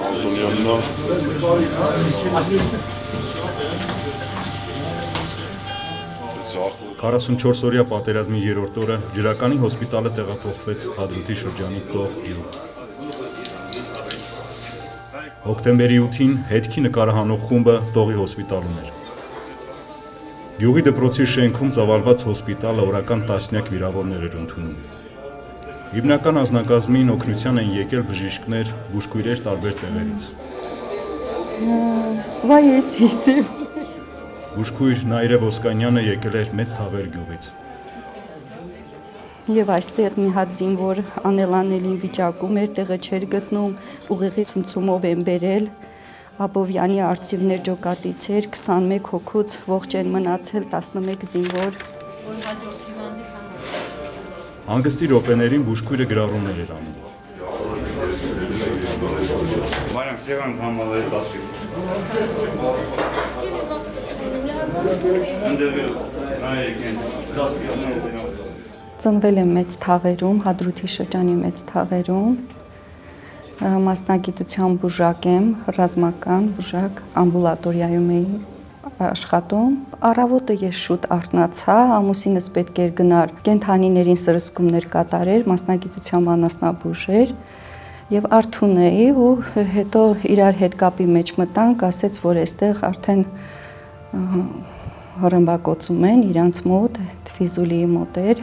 Ալտունյաննա 44-օրյա պատերազմի երրորդ օրը ջրականի հոսպիտալը տեղափոխվեց Հադրութի շրջանի Տող գյուղ։ Հոկտեմբերի 8-ին հետքի նկարահանող խումբը Տողի հոսպիտալում էր։ Գյուղի դպրոցի շենքում ծավալված հոսպիտալը օրական տասնյակ վիրավորներ էր ընդունում։ Հիմնական անձնակազմին օգնության են եկել բժիշկներ, բուժքույրեր տարբեր տեղերից։ Բուժքույր Նայիրե Ոսկանյանը եկել էր Մեծ Թավեր գյուղից։ Եվ այստեղ մի հատ զինվոր անելանելին վիճակում էր, տեղը չէր գտնում, ուղեղի ցնցումով են բերել, Աբովյանի արծիվներ ջոկատից էր, 21 հոգուց ողջ են մնացել 11 զինվոր։ Հանգստի րոպեներին բուժքույրը գրառումներ էր անում։ Մարիամ Սևան համալրեց ասի։ Ծնվել եմ Մեծ Թավերում, Հադրութի շրջանի Մեծ Թավերում, մասնագիտության բուժակ եմ, ռազմական բուժակ, ամբուլատորիայում էի աշխատում։ Առավոտը ես շուտ արթնացա, ամուսինս պետք էր գնար կենդանիներին սրսկումներ կատարեր, մասնագիտությամբ անասնաբույժ էր, եւ արթուն էի ու հետո իրար հետ կապի մեջ մտանք, ասեց, որ այստեղ արդեն հռմբակոծում են իրանց մոտ, Ֆիզուլիի մոտ էր։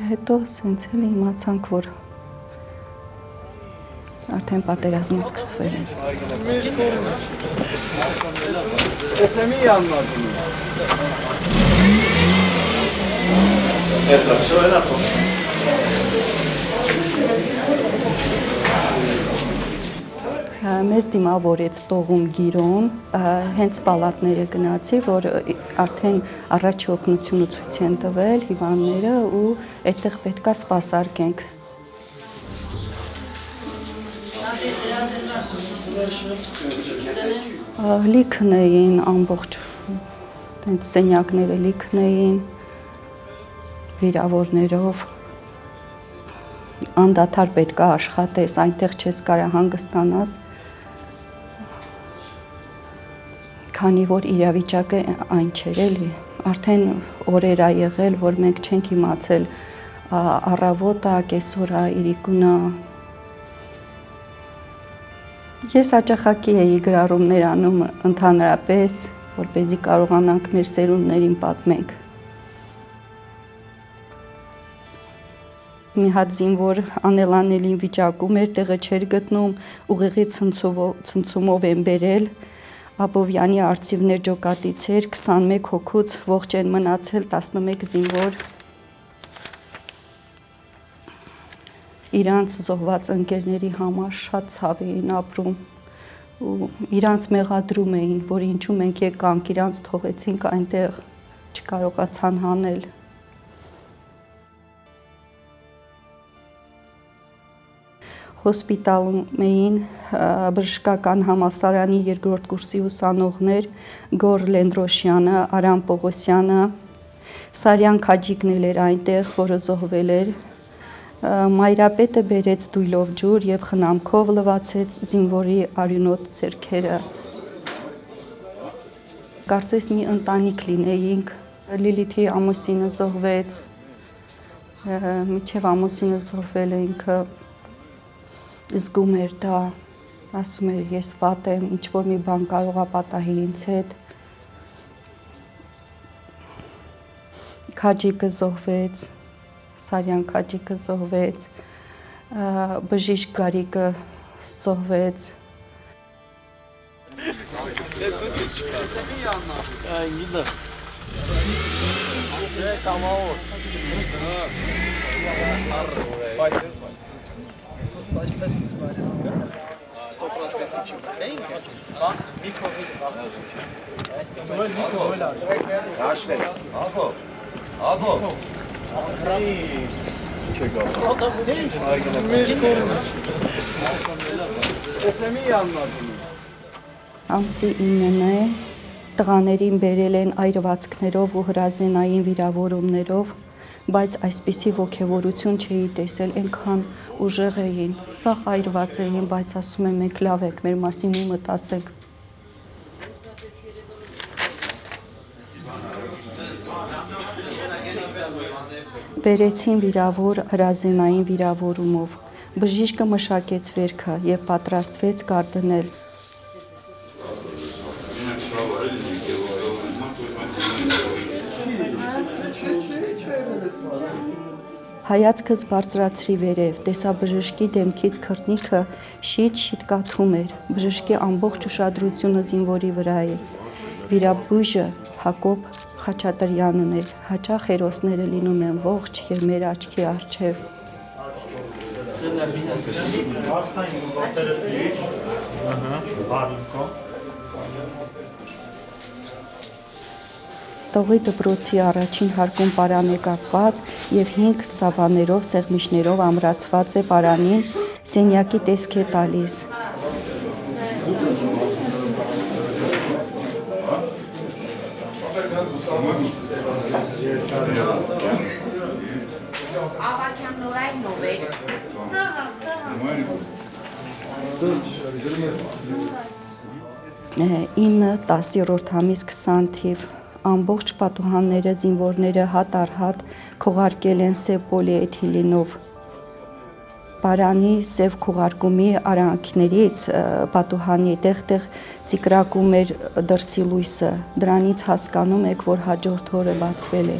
Հետո սենց էլ իմացանք, որ արդեն պատերազմը սկսվել է։ Մեզ դիմավորեց Տողում Գիրոն, հենց պալատները գնացի, որ արդեն առաջի օգնությունը ցույց են տվել հիվանդները ու այդտեղ պետքա սպասարկենք։ Լիքն էին ամբողջ, տենց սենյակները լիքն էին, վիրավորներով, անդադար պետքա աշխատես, այնտեղ չես կարա հանգստանաս, քանի որ իրավիճակը այն չէր էլի, արդեն օրեր ա եղել, որ մենք չենք իմացել առավոտը, կեսօրը, իրիկունը։ Ես հաճախակի էի գրառումներ անում ընդհանրապես, որպեսզի կարողանանք մեր սերունդներին պատմենք։ Մի հատ զինվոր անելանելին վիճակում էր, տեղը չէր գտնում, ուղեղի ցնցումով են բերել, Աբովյանի արծիվներ ջոկատից էր, 21 հոգուց ողջ են մնացել 11 զինվոր։ Իրանց զոհված ընկերների համար շատ ցավ էին ապրում ու իրանց մեղադրում էին, որ ինչու մենք եկանք, իրանց թողեցինք այնտեղ, չկարողացան հանել։ Հոսպիտալում էին բժշկական համալսարանի երկրորդ կուրսի ուսանողներ Գոր Լենդրոշյանը, Արամ Պողոսյանը, Սարյան Քաջիկն էր այնտեղ, որը զոհվել էր։ Մայրապետը բերեց դույլով ջուր եւ խնամքով լվացեց զինվորի արյունոտ ձեռքերը։ Կարծես մի ընտանիք լինեինք։ Լիլիթի ամուսինը զոհվեց, միջև ամուսինը զոհվել է ինքը զգում էր դա, ասում էր ես վատ եմ, ինչ որ մի բան կարող է պատահի ինձ հետ։ Քաջիկը զոհվեց, Սարյան Քաջիկը զոհվեց, բժիշկ Գարիկը զոհվեց։ Ամսի 9-ն է, Տղաներին բերել են այրվածքներով ու հրազենային վիրավորումներով, բայց այսպիսի ոգևորություն չէի տեսել, այնքան ուժեղ էին, սաղ այրված էին, բայց ասում եմ մենք լավ ենք, մեր մասին մի մտածեք։ Բերեցին վիրավոր հրազենային վիրավորումով, բժիշկը մշակեց վերքը և պատրաստվեց կարդնել։ Հայացքս բարձրացրի վերև, տեսա բժշկի դեմքից քրտնիքը շիտ-շիտ կաթում էր, բժշկի ամբողջ ուշադրությունը զինվորի վրա էր, վիրաբույժը Հակոբ Խաչատրյանն էր, հաճախ հերոսները լինում են ողջ և մեր աչքի առջև։ Տողի դպրոցի առաջին հարկում պարան է կապված և 5 սավաներով, սեղմիչներով ամրացված է պարանին, սենյակի տեսք է տալիս։ Ինը 10-րդ ամիս 20 թիվ ամբողջ պատուհանները զինվորները հատ առ հատ քողարկել են սև պոլիէթիլենով։ Պարանի սև քողարկումի արանքներից պատուհանի տեղ-տեղ ծիկրակում էր դրսի լույսը, դրանից հասկանում եք, որ հաջորդ օրը բացվել է։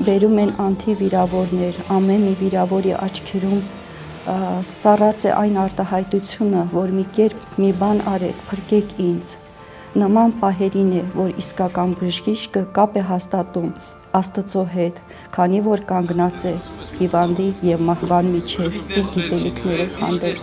Բերում են անթիվիրավորներ, ամեն մի վիրավորի աչքերում սառած է այն արտահայտությունը, որ մի կերպ մի բան արեք, փրկեք ինձ։ Նման պահերին է, որ իսկական բժիշկը կապ է հաստատում Աստծո հետ, քանի որ կանգնած է հիվանդի եւ մահվան միջև իր գիտելիքներով հանդերձ։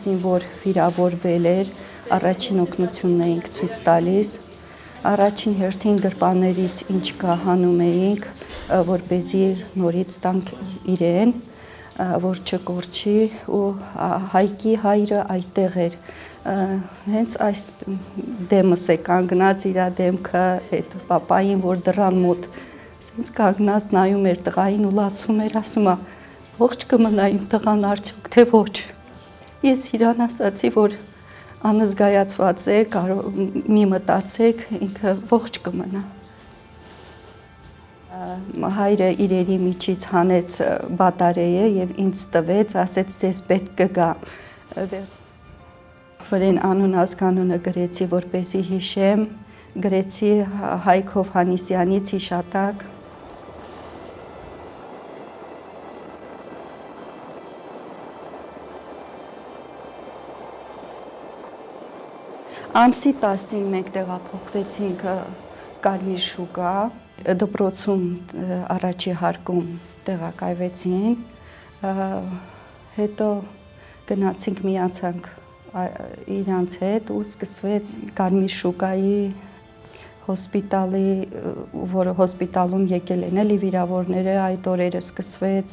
Զինվոր վիրավորվել էր, առաջին օգնությունն էինք ցույց տալիս, առաջին հերթին գրպաններից ինչ կա հանում էինք, որպեսզի նորից տանք իրեն, որ չկորչի, ու Հայկի հայրը այդտեղ էր, հենց այս դեմս է կանգնած, իր դեմքը այդ պապային, որ դռան մոտ սենց կանգնած նայում էր տղային ու լացում էր, ասում է ողջ կմնա իմ տղան արդյոք թե ոչ։ Ես իրան ասացի, որ անզգայացված է, մի մտածեք, ինքը ողջ կմնա։ Հայրը իրերի միջից հանեց բատարեյը եւ ինձ տվեց, ասեց ձեզ պետք կգա։ Վրեն անուն ազգանունը գրեցի, որպեսզի հիշեմ, գրեցի Հայկ Հովհաննիսյանից հիշատակ։ Ամսի 10-ին մենք տեղափոխվեցինք Կարմիր շուկա, դպրոցում առաջի հարկում տեղակայվեցին, հետո գնացինք միացանք իրանց հետ ու սկսվեց Կարմիր շուկայի հոսպիտալի, որը հոսպիտալում եկել են էլի վիրավորները, այդ օրերը սկսվեց,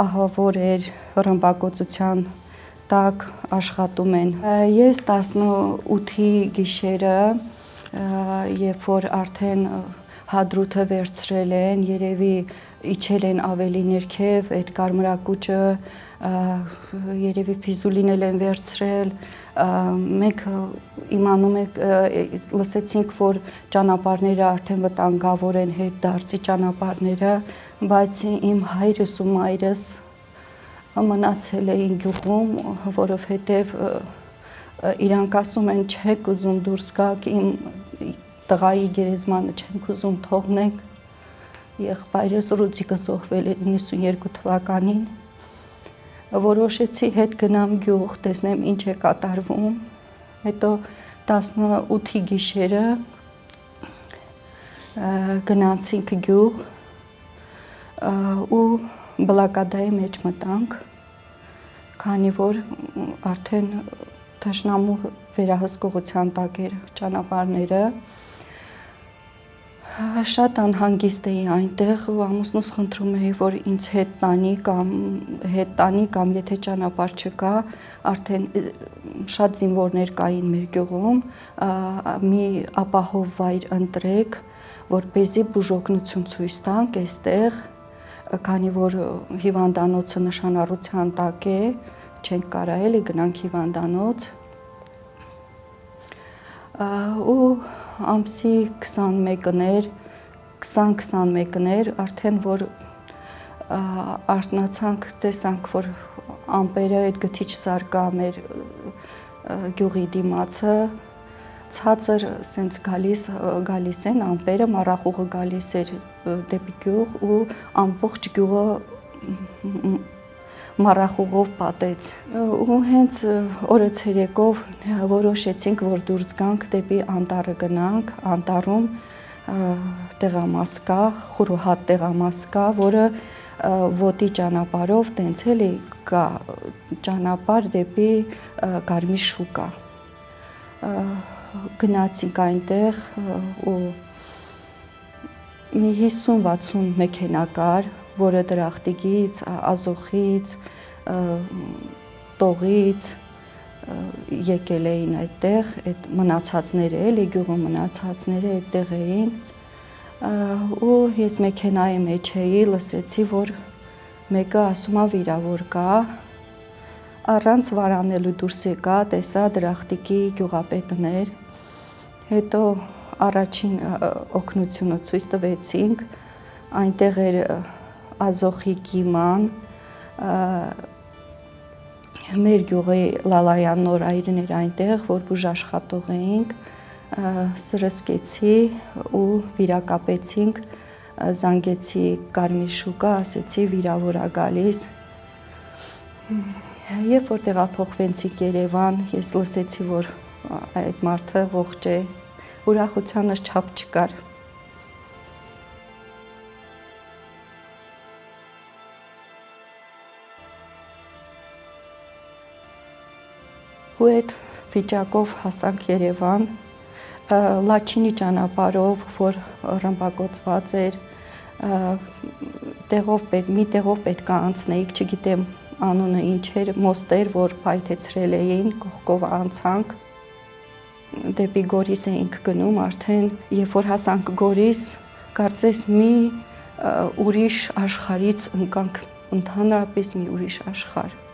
ահավոր էր, ռմբակոծության տակ աշխատում են։ Ես 18-ի գիշերը, երբ որ արդեն հադրութը վերցրել են, երևի իջել են ավելի ներքև, այդ կարմրակուճը, երևի ֆիզուլին են վերցրել, մենք իմանում ենք, լսեցինք, որ ճանապարհները արդեն վտանգավոր են, հետ դարձի ճանապարհները, բայց իմ հայրս ու մայրս մնացել էին գյուղում, որովհետև իրանք ասում են չեք ուզում դուրս գաք, իմ տղայի գերեզմանը չենք ուզում թողնենք, եղբայրս Ռուձիկը զոհվել է 92 թվականին, որոշեցի հետ գնամ գյուղ, տեսնեմ ինչ է կատարվում, հետո 18-ի գիշերը գնացինք գյուղ ու բլոկադայի մեջ մտանք, քանի որ արդեն թշնամու վերահսկողության տակ էր ճանապարհները, շատ անհանգիստ էի այնտեղ ու ամուսնուս խնդրում էի, որ ինձ հետ տանի կամ եթե ճանապարհ չկա, արդեն շատ զինվորներ կային մեր գյուղում, մի ապահով վայր ընտրեք, որպեսզի բուժօգնություն ցույց տանք այստեղ, քանի որ հիվանդանոցը նշանառության տակ է, չենք կարա էլի գնանք հիվանդանոց ու ամսի 20-21-ներ արդեն որ արթնացանք, տեսանք, որ ամպերը այդ գթիչ սարկա մեր գյուղի դիմացը ցածր սենց գալիս են ամպերը, մառախուղը գալիս էր դեպի գյուղ ու ամբողջ գյուղը մառախուղով պատեց ու հենց օրը ցերեկով որոշեցինք, որ դուրս գանք դեպի անտառը գնանք, անտառում տեղամաս կա, խուրհատ տեղամաս կա, որը ոտի ճանապարհով տենց էլի կա ճանապարհ դեպի Կարմիր շուկա։ Գնացինք այնտեղ ու մի 50-60 մեքենա կար, որը Դրախտիկից, Ազոխից, Տողից եկել էին այդտեղ, այդ մնացածները էլի գյուղի մնացածները այդտեղ էին ու ես մեքենայի մեջ էի, լսեցի, որ մեկը ասում է վիրավոր կա, առանց վարանելու դուրս եկա, տեսա Դրախտիկի գյուղապետներ, հետո առաջին օգնությունը ցույց տվեցինք, այնտեղ էր Ազոխի Կիման, մեր գյուղի Լալայան նորայրն էր այնտեղ, որ բուժաշխատող էինք, սրսկեցի ու վիրակապեցինք, զանգեցի Կարմիր շուկա, ասեցի վիրավոր ա գալիս։ Երբ որ տեղափոխվեցինք Երևան, ես լսեցի, որ այդ մարդը ողջ է, ուրախությանս չափ չկար։ Ու այդ վիճակով հասանք Երևան, Լաչինի ճանապարհով, որ ռմբակոծված էր, մի տեղով պետք է անցնեիք, չգիտեմ անունը ինչ էր, մոստեր, որ փայթեցրել էին, կողքով անցանք, դեպի Գորիս էինք գնում արդեն, երբ որ հասանք Գորիս, կարծես մի ուրիշ աշխարհից ընկանք, ընդհանրապես մի ուրիշ աշխարհ։